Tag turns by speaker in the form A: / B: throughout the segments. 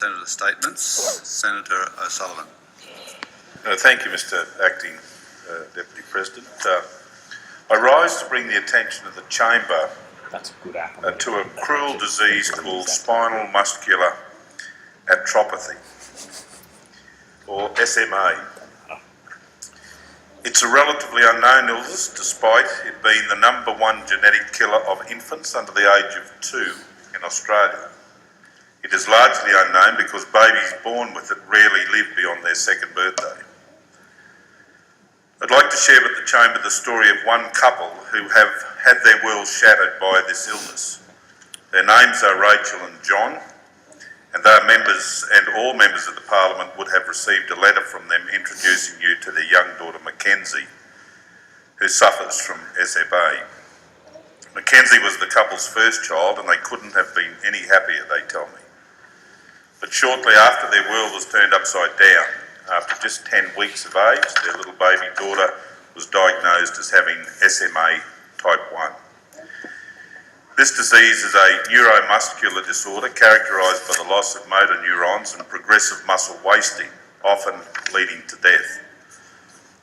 A: Senator statements. Senator O'Sullivan.
B: Thank you, Mr Acting Deputy President. I rise to bring the attention of the Chamber to a cruel disease called Spinal Muscular Atrophy, or SMA. It's a relatively unknown illness, despite it being the #1 genetic killer of infants under the age of 2 in Australia. It is largely unknown because babies born with it rarely live beyond their second birthday. I'd like to share with the Chamber the story of one couple who have had their world shattered by this illness. Their names are Rachel and John, and they are members, and all members of the Parliament would have received a letter from them introducing you to their young daughter Mackenzie, who suffers from SMA. Mackenzie was the couple's first child, and they couldn't have been any happier, they tell me. But shortly after their world was turned upside down, after just 10 weeks of age, their little baby daughter was diagnosed as having SMA type 1. This disease is a neuromuscular disorder characterised by the loss of motor neurons and progressive muscle wasting, often leading to death.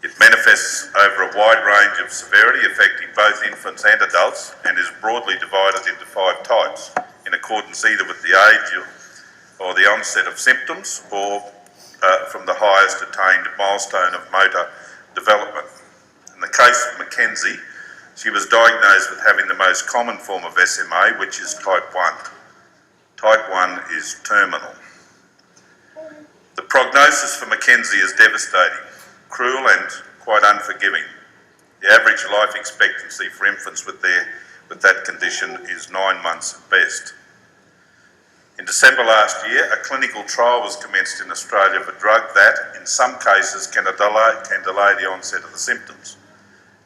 B: It manifests over a wide range of severity, affecting both infants and adults, and is broadly divided into 5 types, in accordance either with the age or the onset of symptoms, or from the highest attained milestone of motor development. In the case of Mackenzie, she was diagnosed with having the most common form of SMA, which is type 1. Type 1 is terminal. The prognosis for Mackenzie is devastating, cruel and quite unforgiving. The average life expectancy for infants with that condition is 9 months at best. In December last year, a clinical trial was commenced in Australia of a drug that, in some cases, can delay the onset of the symptoms.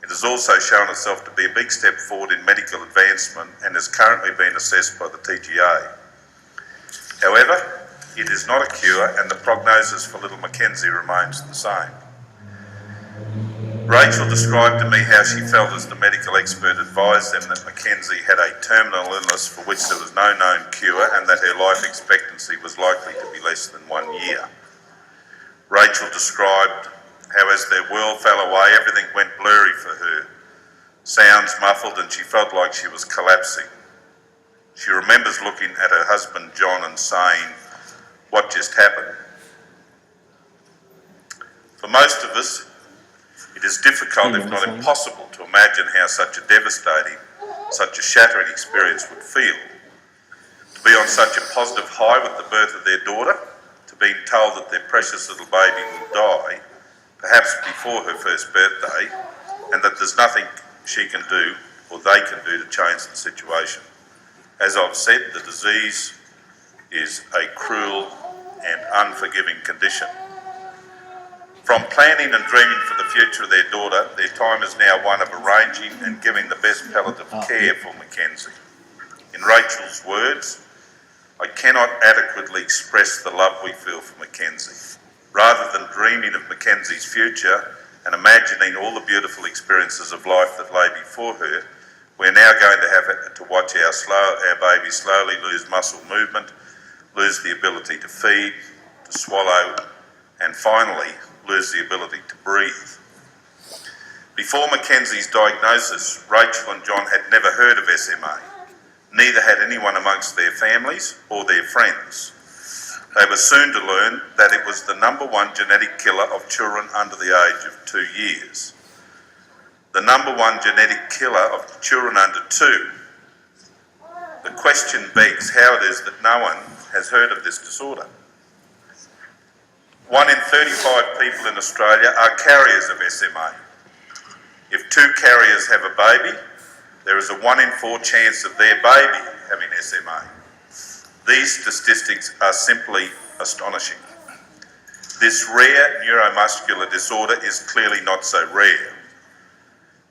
B: It has also shown itself to be a big step forward in medical advancement and is currently being assessed by the TGA. However, it is not a cure, and the prognosis for little Mackenzie remains the same. Rachel described to me how she felt as the medical expert advised them that Mackenzie had a terminal illness for which there was no known cure and that her life expectancy was likely to be less than 1 year. Rachel described how as their world fell away, everything went blurry for her. Sounds muffled and she felt like she was collapsing. She remembers looking at her husband John and saying, "What just happened?" For most of us, it is difficult, if not impossible, to imagine how such a devastating, such a shattering experience would feel. To be on such a positive high with the birth of their daughter, to being told that their precious little baby will die, perhaps before her first birthday, and that there's nothing she can do or they can do to change the situation. As I've said, the disease is a cruel and unforgiving condition. From planning and dreaming for the future of their daughter, their time is now one of arranging and giving the best palliative care for Mackenzie. In Rachel's words, "I cannot adequately express the love we feel for Mackenzie. Rather than dreaming of Mackenzie's future and imagining all the beautiful experiences of life that lay before her, we're now going to have to watch our baby slowly lose muscle movement, lose the ability to feed, to swallow, and finally lose the ability to breathe." Before Mackenzie's diagnosis, Rachel and John had never heard of SMA. Neither had anyone amongst their families or their friends. They were soon to learn that it was the #1 genetic killer of children under the age of 2 years. The #1 genetic killer of children under 2. The question begs how it is that no one has heard of this disorder. 1 in 35 people in Australia are carriers of SMA. If 2 carriers have a baby, there is a 1 in 4 chance of their baby having SMA. These statistics are simply astonishing. This rare neuromuscular disorder is clearly not so rare.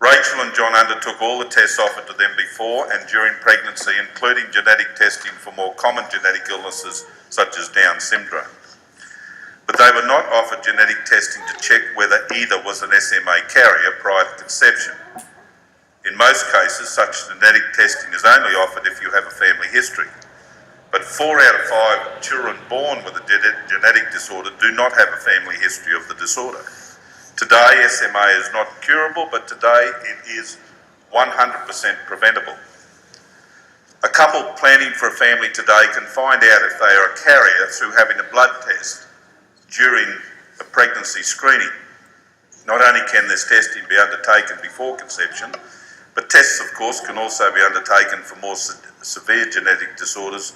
B: Rachel and John undertook all the tests offered to them before and during pregnancy, including genetic testing for more common genetic illnesses such as Down syndrome. But they were not offered genetic testing to check whether either was an SMA carrier prior to conception. In most cases, such genetic testing is only offered if you have a family history. but 4 out of 5 children born with a genetic disorder do not have a family history of the disorder. Today, SMA is not curable, but today it is 100% preventable. A couple planning for a family today can find out if they are a carrier through having a blood test during a pregnancy screening. Not only can this testing be undertaken before conception, but tests, of course, can also be undertaken for more severe genetic disorders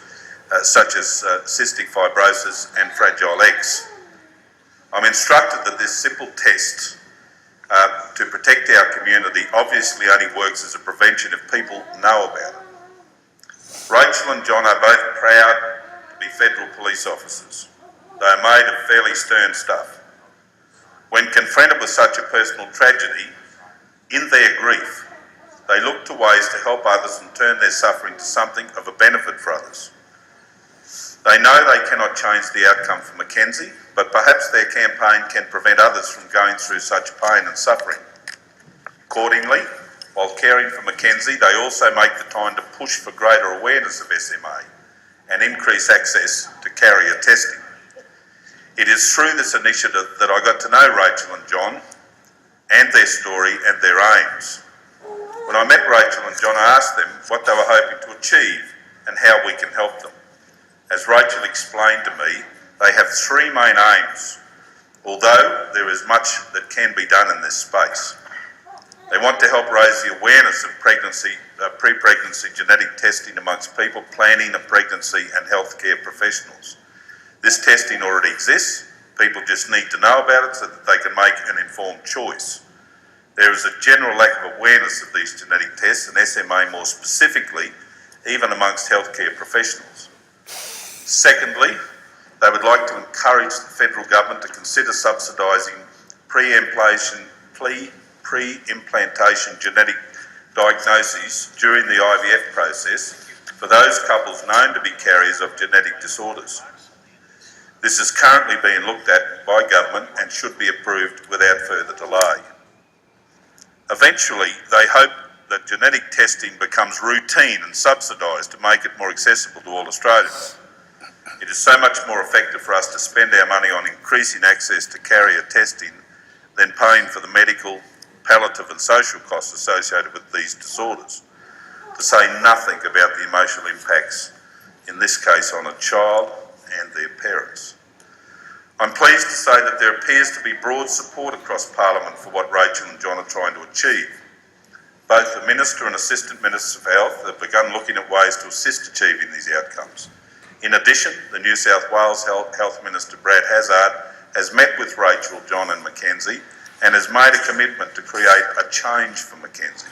B: such as cystic fibrosis and Fragile X. I'm instructed that this simple test to protect our community obviously only works as a prevention if people know about it. Rachel and John are both proud to be federal police officers. They are made of fairly stern stuff. When confronted with such a personal tragedy, in their grief, they look to ways to help others and turn their suffering to something of a benefit for others. They know they cannot change the outcome for Mackenzie, but perhaps their campaign can prevent others from going through such pain and suffering. Accordingly, while caring for Mackenzie, they also make the time to push for greater awareness of SMA and increase access to carrier testing. It is through this initiative that I got to know Rachel and John and their story and their aims. When I met Rachel and John, I asked them what they were hoping to achieve and how we can help them. As Rachel explained to me, they have 3 main aims, although there is much that can be done in this space. They want to help raise the awareness of pre-pregnancy genetic testing amongst people planning a pregnancy and healthcare professionals. This testing already exists. People just need to know about it so that they can make an informed choice. There is a general lack of awareness of these genetic tests and SMA more specifically, even amongst healthcare professionals. Secondly, they would like to encourage the federal government to consider subsidising pre-implantation genetic diagnoses during the IVF process for those couples known to be carriers of genetic disorders. This is currently being looked at by government and should be approved without further delay. Eventually, they hope that genetic testing becomes routine and subsidised to make it more accessible to all Australians. It is so much more effective for us to spend our money on increasing access to carrier testing than paying for the medical, palliative and social costs associated with these disorders, to say nothing about the emotional impacts, in this case on a child and their parents. I'm pleased to say that there appears to be broad support across Parliament for what Rachel and John are trying to achieve. Both the Minister and Assistant Minister for Health have begun looking at ways to assist achieving these outcomes. In addition, the New South Wales Health Minister Brad Hazzard has met with Rachel, John and Mackenzie and has made a commitment to create a change for Mackenzie.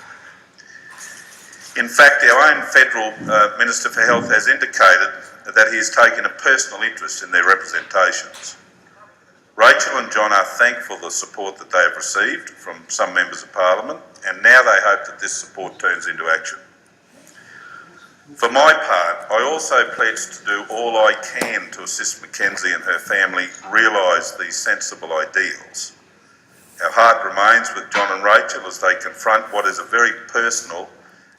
B: In fact, our own Federal Minister for Health has indicated that he has taken a personal interest in their representations. Rachel and John are thankful for the support that they have received from some members of Parliament, and now they hope that this support turns into action. For my part, I also pledge to do all I can to assist Mackenzie and her family realise these sensible ideals. Our heart remains with John and Rachel as they confront what is a very personal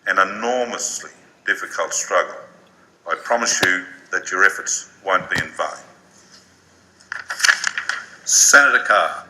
B: and enormously difficult struggle. I promise you that your efforts won't be in vain.
A: Senator Carr.